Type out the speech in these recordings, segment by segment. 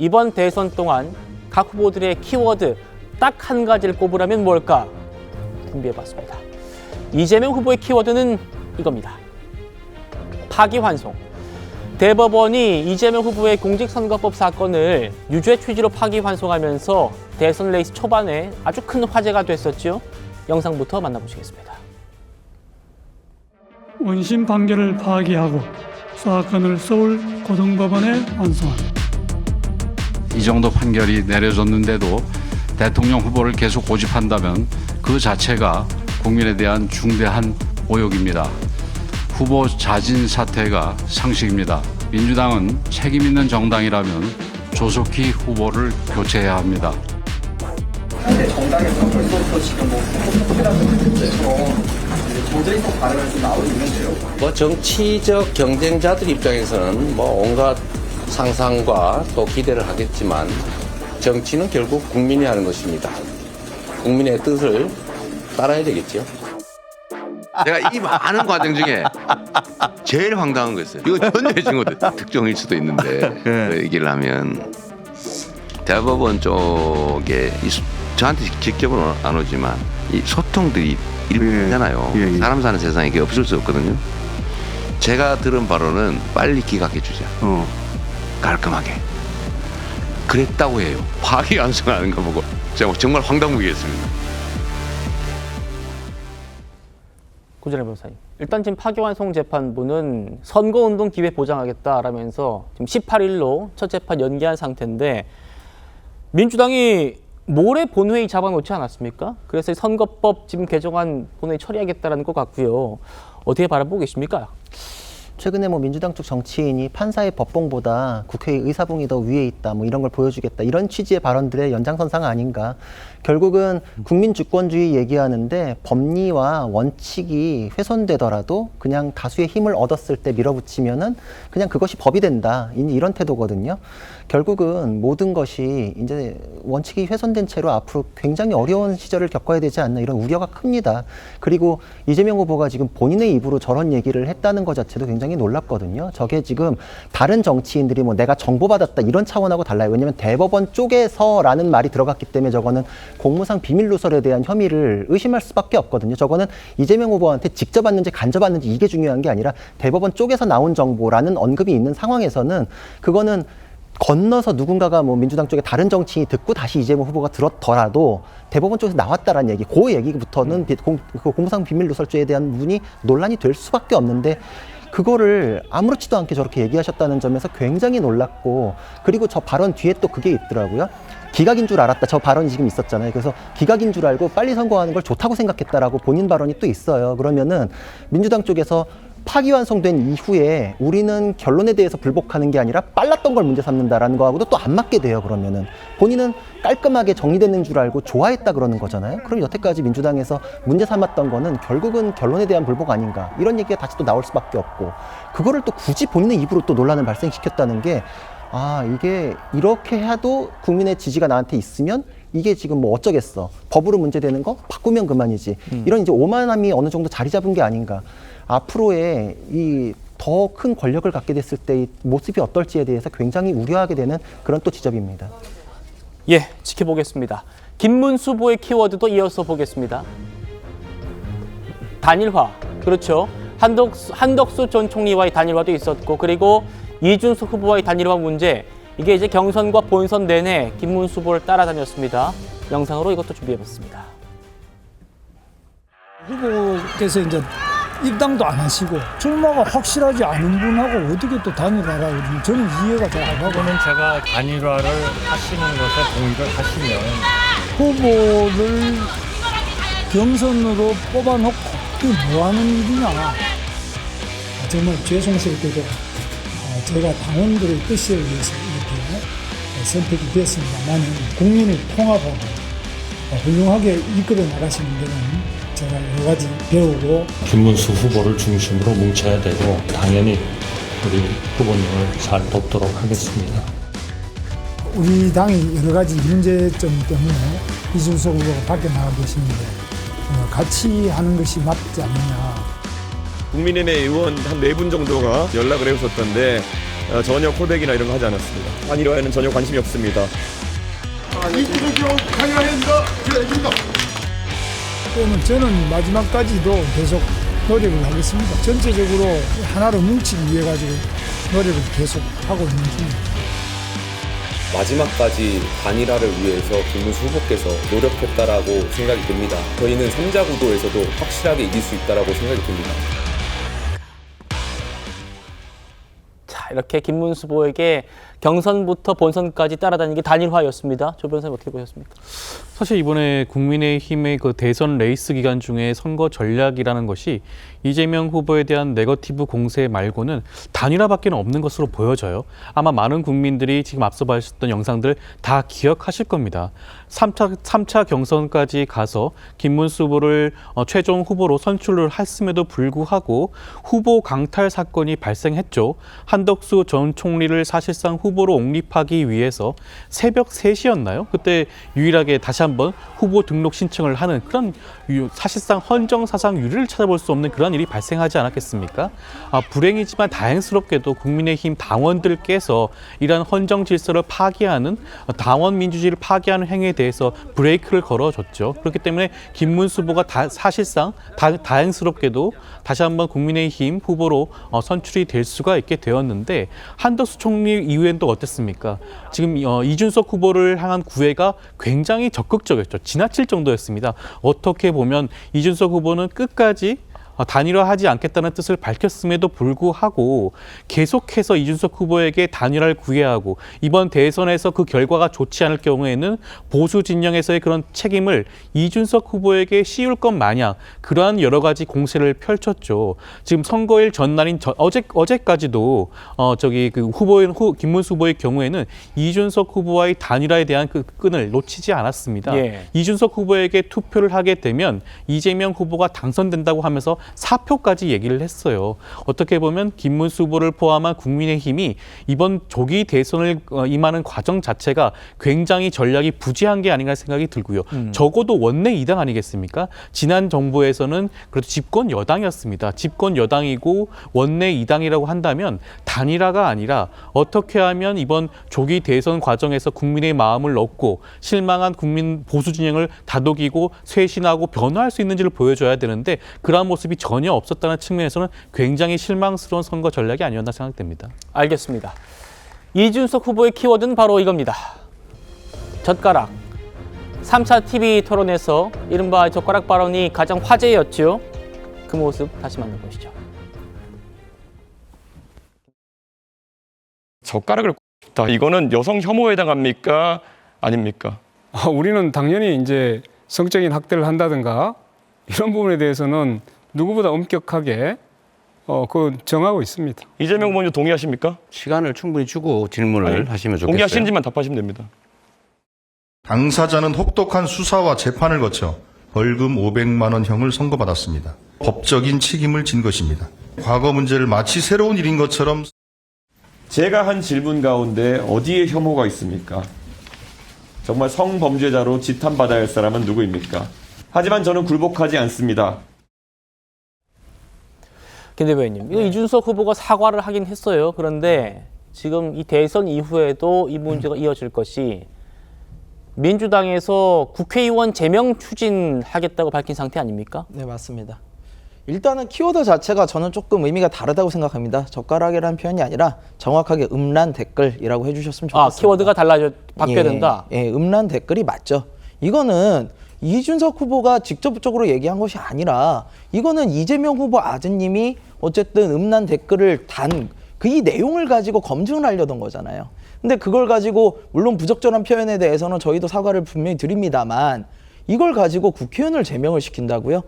이번 대선 동안 각 후보들의 키워드 딱 한 가지를 꼽으라면 뭘까 준비해봤습니다. 이재명 후보의 키워드는 이겁니다. 파기환송. 대법원이 이재명 후보의 공직선거법 사건을 유죄 취지로 파기환송하면서 대선 레이스 초반에 아주 큰 화제가 됐었죠. 영상부터 만나보시겠습니다. 원심 판결을 파기하고 사건을 서울 고등법원에 환송합니다. 이 정도 판결이 내려졌는데도 대통령 후보를 계속 고집한다면 그 자체가 국민에 대한 중대한 모욕입니다. 후보 자진 사퇴가 상식입니다. 민주당은 책임 있는 정당이라면 조속히 후보를 교체해야 합니다. 상대 정당에서 벌써부터 지금 후보라는 정쟁적 발언을 좀 나오고 있는데요. 정치적 경쟁자들 입장에서는 온갖 상상과 또 기대를 하겠지만 정치는 결국 국민이 하는 것입니다. 국민의 뜻을 따라야 되겠죠. 제가 이 많은 과정 중에 제일 황당한 거였어요. 이거 전혀 친구들 특종일 수도 있는데 그 얘기를 하면 대법원 쪽에 저한테 직접은 안 오지만 이 소통들이 일잖아요. 사람 사는 세상에 이게 없을 수 없거든요. 제가 들은 바로는 빨리 기각해 주자. 깔끔하게. 그랬다고 해요. 파기환송하는 거 보고 제가 정말 황당무계했습니다. 고진혜 변호사님. 일단 지금 파기환송 재판부는 선거운동 기회 보장하겠다라면서 지금 18일로 첫 재판 연기한 상태인데 민주당이 모레 본회의 잡아놓지 않았습니까? 그래서 선거법 지금 개정안 본회의 처리하겠다라는 것 같고요. 어떻게 바라보고 계십니까? 최근에 민주당 쪽 정치인이 판사의 법봉보다 국회의 의사봉이 더 위에 있다, 이런 걸 보여주겠다, 이런 취지의 발언들의 연장선상 아닌가. 결국은 국민 주권주의 얘기하는데 법리와 원칙이 훼손되더라도 그냥 다수의 힘을 얻었을 때 밀어붙이면은 그냥 그것이 법이 된다, 이런 태도거든요. 결국은 모든 것이 이제 원칙이 훼손된 채로 앞으로 굉장히 어려운 시절을 겪어야 되지 않나, 이런 우려가 큽니다. 그리고 이재명 후보가 지금 본인의 입으로 저런 얘기를 했다는 것 자체도 굉장히 놀랍거든요. 저게 지금 다른 정치인들이 내가 정보받았다 이런 차원하고 달라요. 왜냐하면 대법원 쪽에서라는 말이 들어갔기 때문에 저거는 공무상 비밀 누설에 대한 혐의를 의심할 수밖에 없거든요. 저거는 이재명 후보한테 직접 왔는지 간접 왔는지 이게 중요한 게 아니라 대법원 쪽에서 나온 정보라는 언급이 있는 상황에서는 그거는 건너서 누군가가 민주당 쪽에 다른 정치인이 듣고 다시 이재명 후보가 들었더라도 대법원 쪽에서 나왔다라는 얘기, 그 얘기부터는 공무상 비밀 누설죄에 대한 부분이 논란이 될 수밖에 없는데 그거를 아무렇지도 않게 저렇게 얘기하셨다는 점에서 굉장히 놀랐고, 그리고 저 발언 뒤에 또 그게 있더라고요. 기각인 줄 알았다. 저 발언이 지금 있었잖아요. 그래서 기각인 줄 알고 빨리 선거하는 걸 좋다고 생각했다라고 본인 발언이 또 있어요. 그러면은 민주당 쪽에서 파기환송된 이후에 우리는 결론에 대해서 불복하는 게 아니라 빨랐던 걸 문제 삼는다라는 거하고도 또 안 맞게 돼요. 그러면은 본인은 깔끔하게 정리되는 줄 알고 좋아했다 그러는 거잖아요. 그럼 여태까지 민주당에서 문제 삼았던 거는 결국은 결론에 대한 불복 아닌가, 이런 얘기가 다시 또 나올 수밖에 없고, 그거를 또 굳이 본인의 입으로 또 논란을 발생시켰다는 게, 이게 이렇게 해도 국민의 지지가 나한테 있으면 이게 지금 어쩌겠어, 법으로 문제되는 거 바꾸면 그만이지, 이런 이제 오만함이 어느 정도 자리 잡은 게 아닌가. 앞으로의 이 더 큰 권력을 갖게 됐을 때의 모습이 어떨지에 대해서 굉장히 우려하게 되는 그런 또 지적입니다. 예, 지켜보겠습니다. 김문수 후보의 키워드도 이어서 보겠습니다. 단일화, 그렇죠. 한덕수 전 총리와의 단일화도 있었고, 그리고 이준석 후보와의 단일화 문제, 이게 이제 경선과 본선 내내 김문수 후보를 따라다녔습니다. 영상으로 이것도 준비해봤습니다. 후보께서 이제 입당도 안 하시고 출마가 확실하지 않은 분하고 어떻게 또 단일화라고, 저는 이해가 잘 안 가고. 저는 제가 단일화를 하시는 것에 동의를 하시면 후보를 경선으로 뽑아놓고 그게 뭐 하는 일이냐. 정말 죄송스럽게도 제가 당원들의 뜻에 의해서 이렇게 선택이 됐습니다만 국민을 통합하고 훌륭하게 이끌어 나가시는 데는 제가 여러 가지 배우고. 김문수 후보를 중심으로 뭉쳐야 되고 당연히 우리 후보님을 잘 돕도록 하겠습니다. 우리 당이 여러 가지 문제점 때문에 이준석 후보가 밖에 나가 계시는데 같이 하는 것이 맞지 않느냐. 국민의힘 의원 한 4분 정도가 연락을 해오셨던데 전혀 코덱이나 이런 거 하지 않았습니다. 단일화에는 전혀 관심이 없습니다. 그러면 저는 마지막까지도 계속 노력을 하겠습니다. 전체적으로 하나로 뭉치기 위해 가지고 노력을 계속 하고 있는 중입니다. 마지막까지 단일화를 위해서 김문수 후보께서 노력했다라고 생각이 듭니다. 저희는 3자 구도에서도 확실하게 이길 수 있다라고 생각이 듭니다. 자, 이렇게 김문수 후보에게 경선부터 본선까지 따라다니는 게 단일화였습니다. 조 변호사님 어떻게 보셨습니까? 사실 이번에 국민의힘의 그 대선 레이스 기간 중에 선거 전략이라는 것이 이재명 후보에 대한 네거티브 공세 말고는 단일화밖에 없는 것으로 보여져요. 아마 많은 국민들이 지금 앞서 보셨던 영상들 다 기억하실 겁니다. 3차 경선까지 가서 김문수 후보를 최종 후보로 선출을 했음에도 불구하고 후보 강탈 사건이 발생했죠. 한덕수 전 총리를 사실상 후보로 옹립하기 위해서 새벽 3시였나요? 그때 유일하게 다시 한번 후보 등록 신청을 하는 그런 사실상 헌정사상 유례를 찾아볼 수 없는 그런 일이 발생하지 않았겠습니까? 불행이지만 다행스럽게도 국민의힘 당원들께서 이러한 헌정 질서를 파기하는 당원 민주주의를 파기하는 행위에 대해서 브레이크를 걸어줬죠. 그렇기 때문에 김문수 후보가 사실상 다행스럽게도 다시 한번 국민의힘 후보로 선출이 될 수가 있게 되었는데 한덕수 총리 이후엔 또 어땠습니까? 지금 이준석 후보를 향한 구애가 굉장히 적극적이었죠. 지나칠 정도였습니다. 어떻게 보면 이준석 후보는 끝까지 단일화하지 않겠다는 뜻을 밝혔음에도 불구하고 계속해서 이준석 후보에게 단일화를 구애하고 이번 대선에서 그 결과가 좋지 않을 경우에는 보수 진영에서의 그런 책임을 이준석 후보에게 씌울 것 마냥 그러한 여러 가지 공세를 펼쳤죠. 지금 선거일 전날인 어제까지도 김문수 후보의 경우에는 이준석 후보와의 단일화에 대한 그 끈을 놓치지 않았습니다. 예. 이준석 후보에게 투표를 하게 되면 이재명 후보가 당선된다고 하면서 사표까지 얘기를 했어요. 어떻게 보면 김문수 후보를 포함한 국민의힘이 이번 조기 대선을 임하는 과정 자체가 굉장히 전략이 부재한 게 아닌가 생각이 들고요. 적어도 원내 2당 아니겠습니까? 지난 정부에서는 그래도 집권 여당이었습니다. 집권 여당이고 원내 2당이라고 한다면 단일화가 아니라 어떻게 하면 이번 조기 대선 과정에서 국민의 마음을 얻고 실망한 국민 보수 진영을 다독이고 쇄신하고 변화할 수 있는지를 보여줘야 되는데 그러한 모습이 전혀 없었다는 측면에서는 굉장히 실망스러운 선거 전략이 아니었나 생각됩니다. 알겠습니다. 이준석 후보의 키워드는 바로 이겁니다. 젓가락. 3차 TV 토론에서 이른바 젓가락 발언이 가장 화제였죠. 그 모습 다시 만나보시죠. 젓가락을 다 이거는 여성 혐오에 해당합니까? 아닙니까? 우리는 당연히 이제 성적인 학대를 한다든가 이런 부분에 대해서는 누구보다 엄격하게 정하고 있습니다. 이재명 후보님 동의하십니까? 시간을 충분히 주고 질문을 하시면 좋겠어요. 동의하시는지만 답하시면 됩니다. 당사자는 혹독한 수사와 재판을 거쳐 벌금 500만 원형을 선고받았습니다. 법적인 책임을 진 것입니다. 과거 문제를 마치 새로운 일인 것처럼 제가 한 질문 가운데 어디에 혐오가 있습니까? 정말 성범죄자로 지탄받아야 할 사람은 누구입니까? 하지만 저는 굴복하지 않습니다. 김 대변인님, 이거 이준석 후보가 사과를 하긴 했어요. 그런데 지금 이 대선 이후에도 이 문제가 이어질 것이 민주당에서 국회의원 제명 추진하겠다고 밝힌 상태 아닙니까? 네, 맞습니다. 일단은 키워드 자체가 저는 조금 의미가 다르다고 생각합니다. 젓가락이라는 표현이 아니라 정확하게 음란 댓글이라고 해주셨으면 좋겠습니다. 키워드가 바뀌어야 된다? 예, 음란 댓글이 맞죠. 이거는 이준석 후보가 직접적으로 얘기한 것이 아니라 이거는 이재명 후보 아드님이 어쨌든 음란 댓글을 단 이 내용을 가지고 검증을 하려던 거잖아요. 근데 그걸 가지고 물론 부적절한 표현에 대해서는 저희도 사과를 분명히 드립니다만 이걸 가지고 국회의원을 제명을 시킨다고요?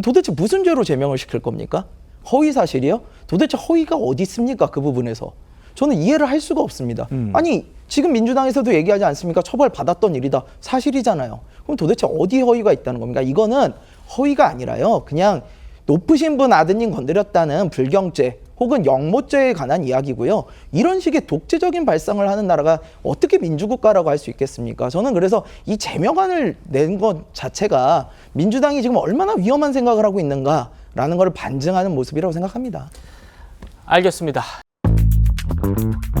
도대체 무슨 죄로 제명을 시킬 겁니까? 허위 사실이요? 도대체 허위가 어디 있습니까? 그 부분에서. 저는 이해를 할 수가 없습니다. 아니 지금 민주당에서도 얘기하지 않습니까? 처벌받았던 일이다. 사실이잖아요. 그럼 도대체 어디 허위가 있다는 겁니까? 이거는 허위가 아니라요. 그냥 높으신 분 아드님 건드렸다는 불경죄 혹은 영모죄에 관한 이야기고요. 이런 식의 독재적인 발상을 하는 나라가 어떻게 민주국가라고 할 수 있겠습니까? 저는 그래서 이 제명안을 낸 것 자체가 민주당이 지금 얼마나 위험한 생각을 하고 있는가라는 걸 반증하는 모습이라고 생각합니다. 알겠습니다. 있습니다.